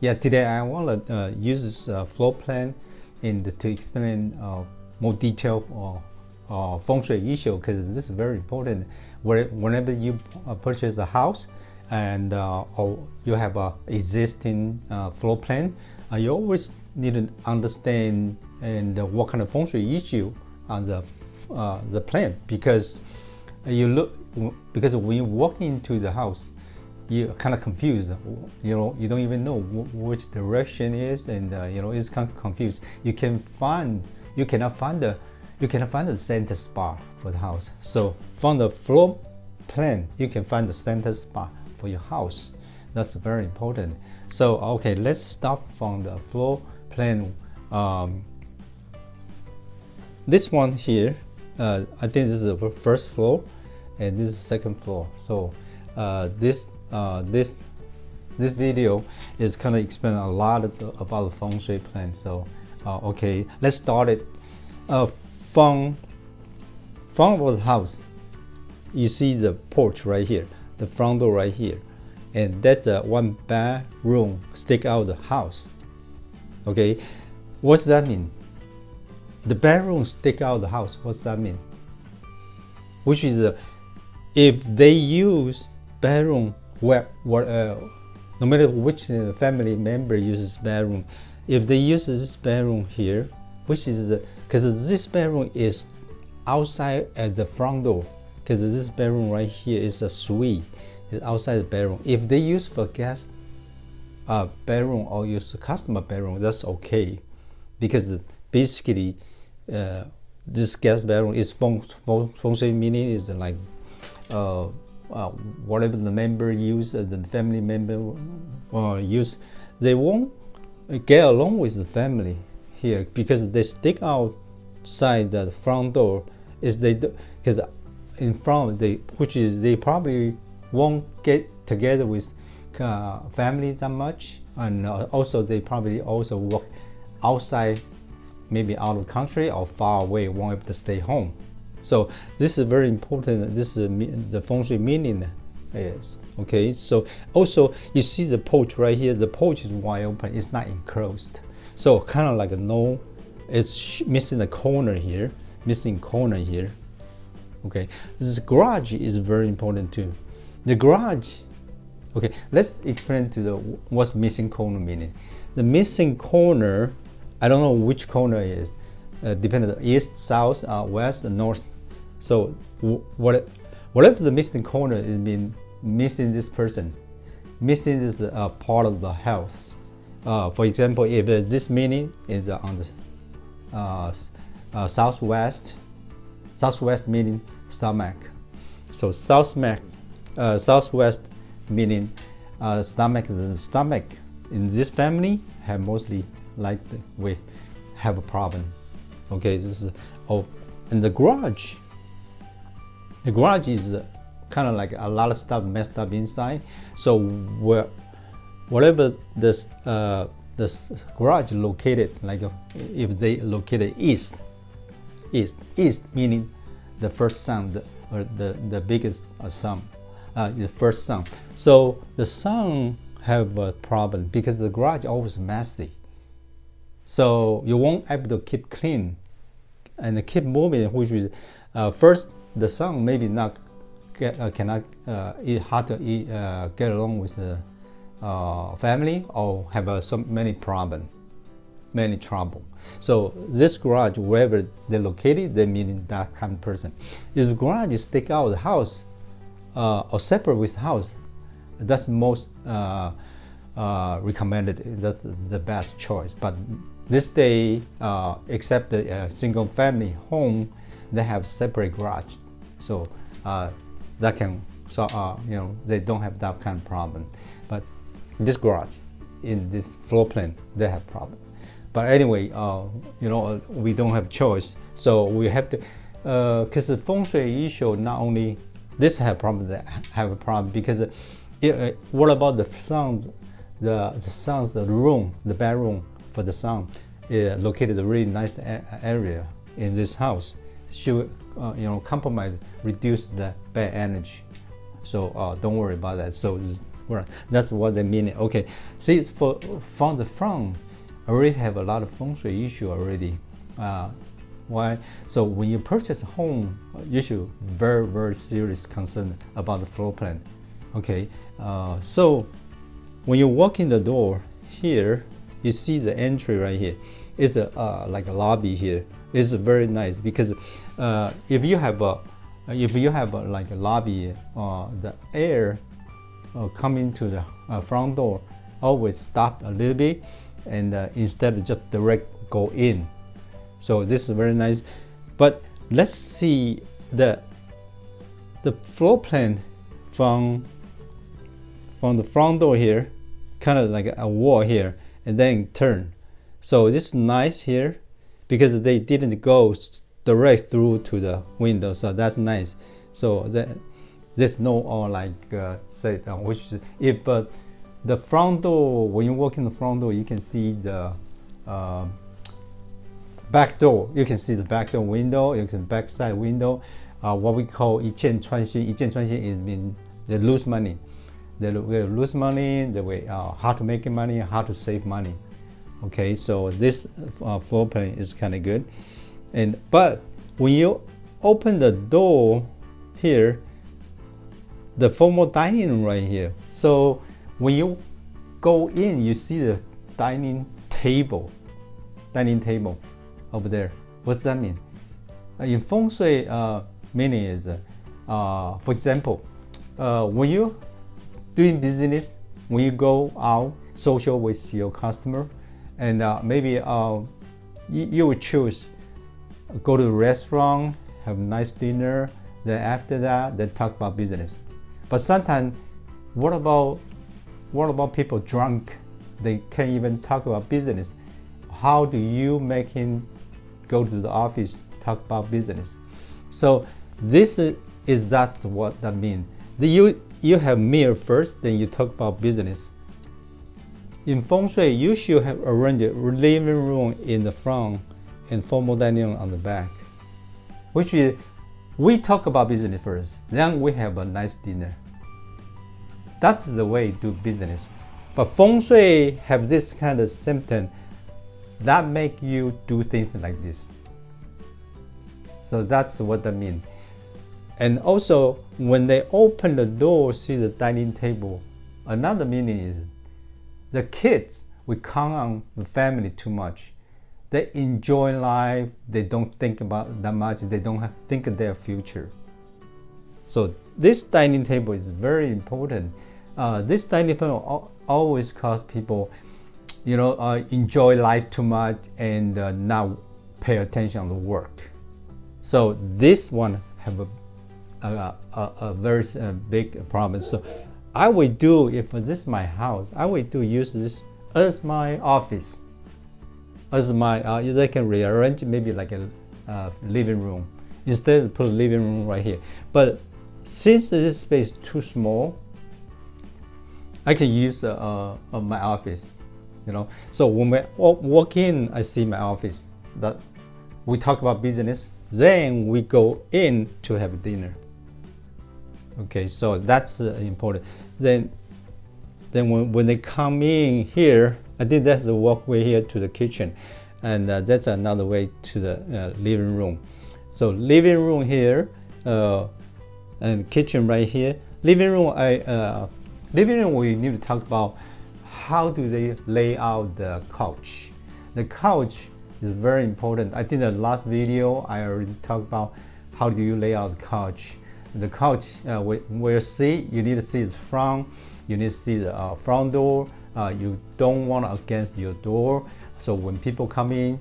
Yeah, today I want to use this floor plan to explain more detail feng shui issue, because this is very important. Whenever you purchase a house and or you have a existing floor plan, you always need to understand and what kind of feng shui issue on the plan, because because when you walk into the house, you're kind of confused. You don't even know which direction is, and it's kind of confused. You cannot find the center spot for the house. So from the floor plan, you can find the center spot for your house. That's very important. So okay, let's start from the floor plan. This one here, I think this is the first floor, and this is the second floor. So this video is kind of explain a lot about the feng shui plan. So okay, let's start it. From the house, you see the porch right here, the front door right here, and that's one bedroom stick out of the house. Okay, what's that mean? The bedroom stick out of the house. What's that mean? Which is if they use bedroom no matter which family member uses bedroom, if they use this bedroom here, which is because this bedroom is outside at the front door, because this bedroom right here is a Shui, it's outside the bedroom. If they use for guest bedroom or use customer bedroom, that's okay, because basically this guest bedroom is feng shui, meaning is like whatever the member use, the family member use, they won't get along with the family here, because they stick outside the front door. Because in front they probably won't get together with family that much, and also they probably also work outside, maybe out of the country or far away, won't able to stay home. So this is very important. This is the feng shui meaning is okay. So also you see the porch right here. The porch is wide open. It's not enclosed. So kind of like it's missing a corner here. Okay, this garage is very important too. The garage. Okay, let's explain what's missing corner meaning. The missing corner, I don't know which corner it is. Depending on east, south, west, and north. So whatever the missing corner is, mean missing this person, missing this part of the house. For example, if this meaning is on the southwest meaning stomach. So southwest meaning stomach. The stomach in this family have mostly we have a problem. Okay, this is and the garage. The garage is kind of like a lot of stuff messed up inside. So whatever this garage located, like if they located east meaning the first son, or the biggest son, the first son. So the son have a problem because the garage always messy. So you won't able to keep clean and keep moving, which is first the son maybe not cannot hard to get along with the family, or have so many trouble. So this garage, wherever they're located, they mean that kind of person. If the garage stick out of the house or separate with the house, that's most recommended. That's the best choice. But this day, except the single family home, they have separate garage, so that can they don't have that kind of problem. But this garage in this floor plan, they have problem. But anyway, we don't have choice, so we have to, because the feng shui issue, not only this have problem, that have a problem, because what about the son's room, the bedroom for the son located a really nice area in this house. Should compromise, reduce the bad energy. So don't worry about that. So Right. That's what they mean. Okay. See, from the front, I already have a lot of feng shui issue already. Why? So when you purchase a home, you should very serious concern about the floor plan. Okay. So when you walk in the door here, you see the entry right here. It's like a lobby here. It's very nice because if you have like a lobby, the air coming to the front door always stop a little bit, and instead of just direct go in. So this is very nice. But let's see the floor plan from the front door here, kind of like a wall here, and then turn. So this is nice here because they didn't go direct through to the window, so that's nice. So there's no which if the front door, when you walk in the front door, you can see the back door. You can see the back door window. You can back side window. What we call 一箭穿心. 一箭穿心 is mean they lose money. They will lose money. The way how to make money, how to save money. Okay, so this floor plan is kind of good. But when you open the door here, the formal dining room right here. So when you go in, you see the dining table over there. What's that mean? In feng shui, meaning is, for example, when you doing business, when you go out social with your customer, and maybe you would choose go to the restaurant, have a nice dinner, then after that, then talk about business. But sometimes, what about people drunk? They can't even talk about business. How do you make him go to the office, talk about business? So this is that's what that means. You have meal first, then you talk about business. In feng shui, you should have arranged a living room in the front and formal dining room on the back, which is we talk about business first, then we have a nice dinner. That's the way to do business. But feng shui have this kind of symptom that make you do things like this. So that's what that means. And also, when they open the door, see the dining table, another meaning is the kids, we count on the family too much. They enjoy life. They don't think about that much. They don't have to think of their future. So this dining table is very important. This dining table always cause people, enjoy life too much and not pay attention on the work. So this one have a very big problem. So I would do, if this is my house, I would use this as my office. As my, they can rearrange maybe like a living room. Instead, put a living room right here. But since this space is too small, I can use my office. So when we walk in, I see my office. That we talk about business. Then we go in to have dinner. Okay, so that's important. Then when they come in here, I think that's the walkway here to the kitchen, and that's another way to the living room. So living room here, and kitchen right here. Living room, we need to talk about how do they lay out the couch. The couch is very important. I think the last video I already talked about how do you lay out the couch. The couch, where you see, you need to see the front, you need to see the front door. You don't want against your door. So when people come in,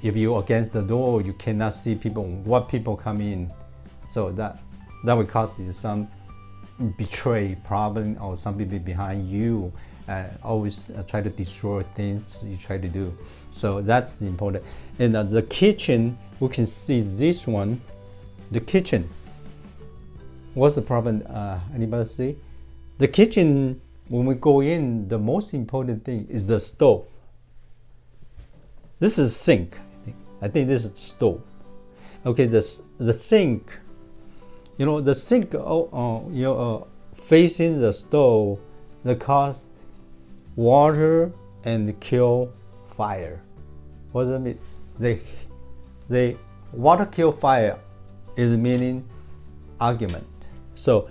if you're against the door, you cannot see what people come in. So that will cause you some betray problem, or some people behind you always try to destroy things you try to do. So that's important. And the kitchen, we can see this one. The kitchen. What's the problem? Anybody see? The kitchen, when we go in, the most important thing is the stove. This is sink. I think this is stove. Okay, the sink. The sink. facing the stove that cause water and kill fire. What does it mean? The water kill fire is meaning argument. So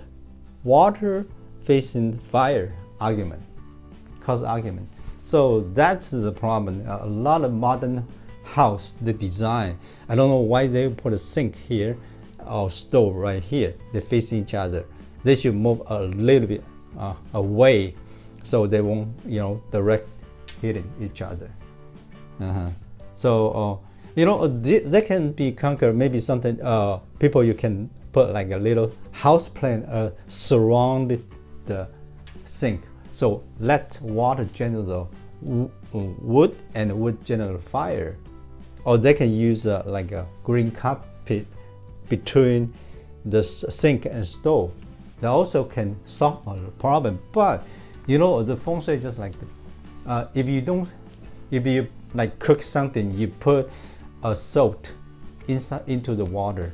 water facing fire, argument, cause argument. So that's the problem. A lot of modern house, the design, I don't know why they put a sink here or stove right here. They're facing each other. They should move a little bit away so they won't, direct hitting each other. So, they can be conquered. Maybe something, people you can put like a little house plant surround the sink. So let water generate wood and wood generate fire. Or they can use like a green carpet between the sink and stove. They also can solve the problem. But the feng shui just like that. If you like cook something, you put a salt into the water.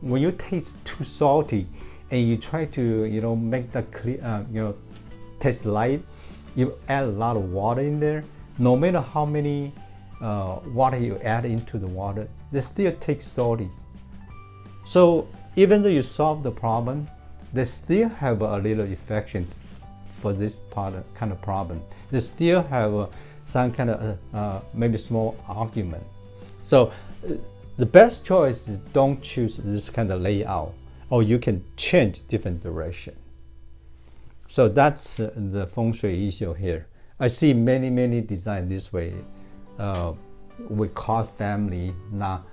When you taste too salty, and you try to make that clear, taste light, you add a lot of water in there. No matter how many water you add into the water, they still take salty. So even though you solve the problem, they still have a little infection for this kind of problem. They still have some kind of maybe small argument. So the best choice is don't choose this kind of layout, or you can change different direction. So that's the feng shui issue here. I see many design this way. We cause family not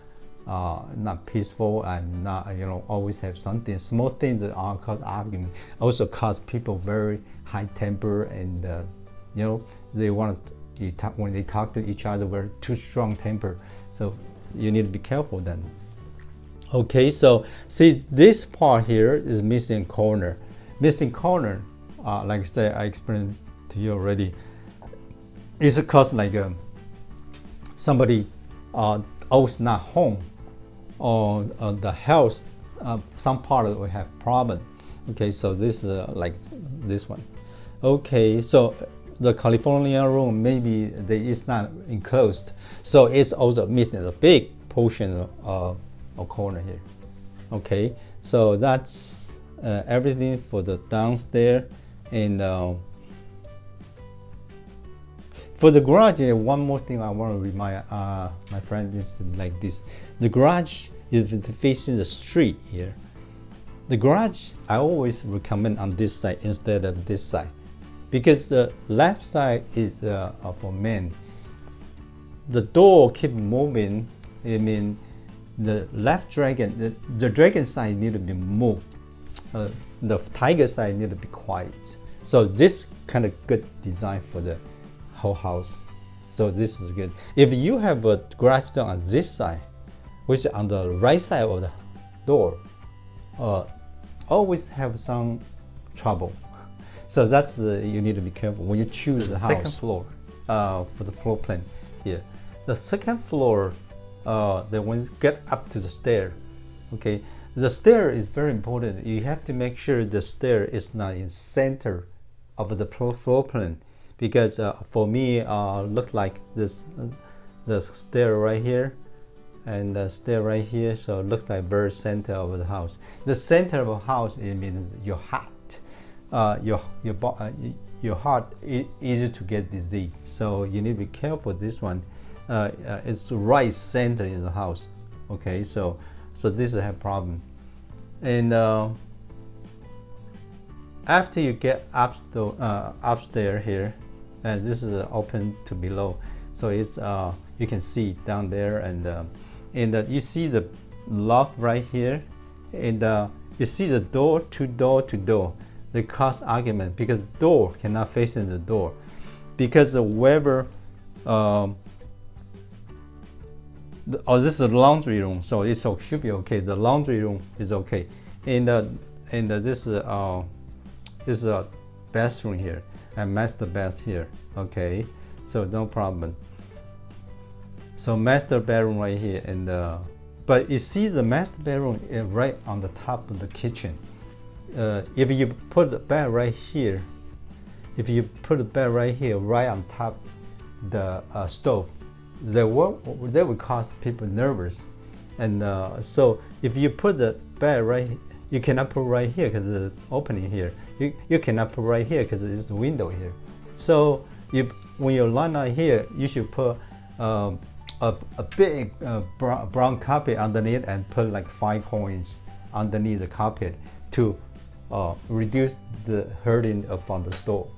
peaceful and not always have something. Small things that are cause argument also cause people very high temper, and they want when they talk to each other very too strong temper. So you need to be careful then. Okay, so see this part here is missing corner. Missing corner, like I said, I explained to you already. It's cause like somebody always not home, or the health, some part of it will have problem. Okay, so this is like this one. Okay, so the California room maybe it's not enclosed, so it's also missing a big portion of corner here. Okay, so that's everything for the downstairs. And for the garage, one more thing I want to remind my friend is like this. The garage is facing the street here. The garage, I always recommend on this side instead of this side, because the left side is for men. The door keep moving. I mean, the left dragon, the dragon side need to be moved. The tiger side need to be quiet. So this kind of good design for the whole house. So this is good. If you have a garage door on this side, which is on the right side of the door, always have some trouble. So that's you need to be careful when you choose the house. Second floor for the floor plan here. The second floor, then when you get up to the stair, okay, the stair is very important. You have to make sure the stair is not in center of the floor plan, because for me, look like this, the stair right here, and the stair right here. So it looks like very center of the house. The center of a house, it means your heart. Your heart is easy to get disease, so you need to be careful. This one, it's the right center in the house. Okay, so this is a problem. And after you get upstairs here, and this is open to below, so it's you can see down there, and you see the loft right here, and you see the door to door. They cause argument because the door cannot face in the door, because whoever this is a laundry room, so it should be okay. The laundry room is okay, and this is a bathroom here, and master bath here. Okay, so no problem. So master bedroom right here, and but you see the master bedroom is right on the top of the kitchen. if you put the bed right here, if you put the bed right here, right on top the stove, that will cause people nervous. And so if you put the bed right, you cannot put right here because the opening here. You cannot put right here because it's the window here. So when you line out here, you should put a big brown carpet underneath and put like 5 coins underneath the carpet to reduce the hurting from the stove.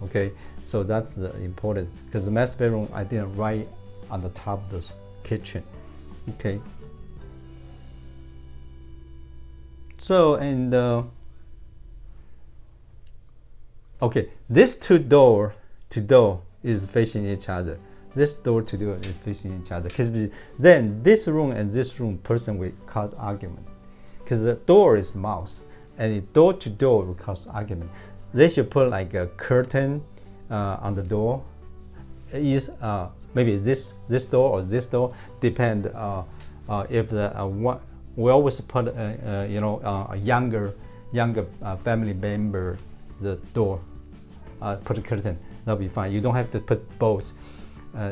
Okay, so that's important because the master bedroom I did right on the top of the kitchen. Okay. So and okay, this two door is facing each other. This door to door is facing each other. Because then this room and this room person will cause argument. Because the door is mouse and the door to door will cause argument. They should put like a curtain on the door. Is maybe this door or this door, depend if the one. We always put a younger family member the door, put a curtain. That'll be fine. You don't have to put both.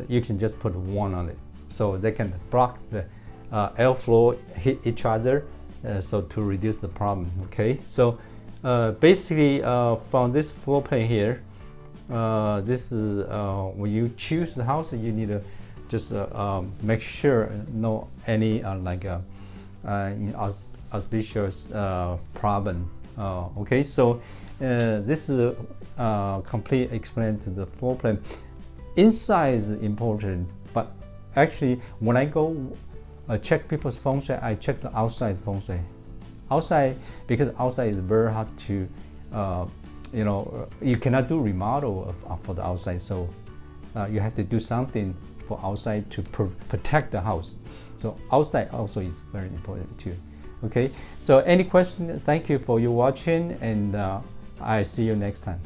You can just put one on it, so they can block the airflow hit each other, so to reduce the problem. Okay, so basically from this floor plan here, this is when you choose the house, you need to just make sure no any auspicious problem. Okay, so this is a complete explanation to the floor plan. Inside is important, but actually when I go check people's feng shui, I check the outside feng shui. Outside, because outside is very hard to, you cannot do remodel for the outside, so you have to do something for outside to protect the house. So outside also is very important too. Okay, so any questions? Thank you for your watching, and I see you next time.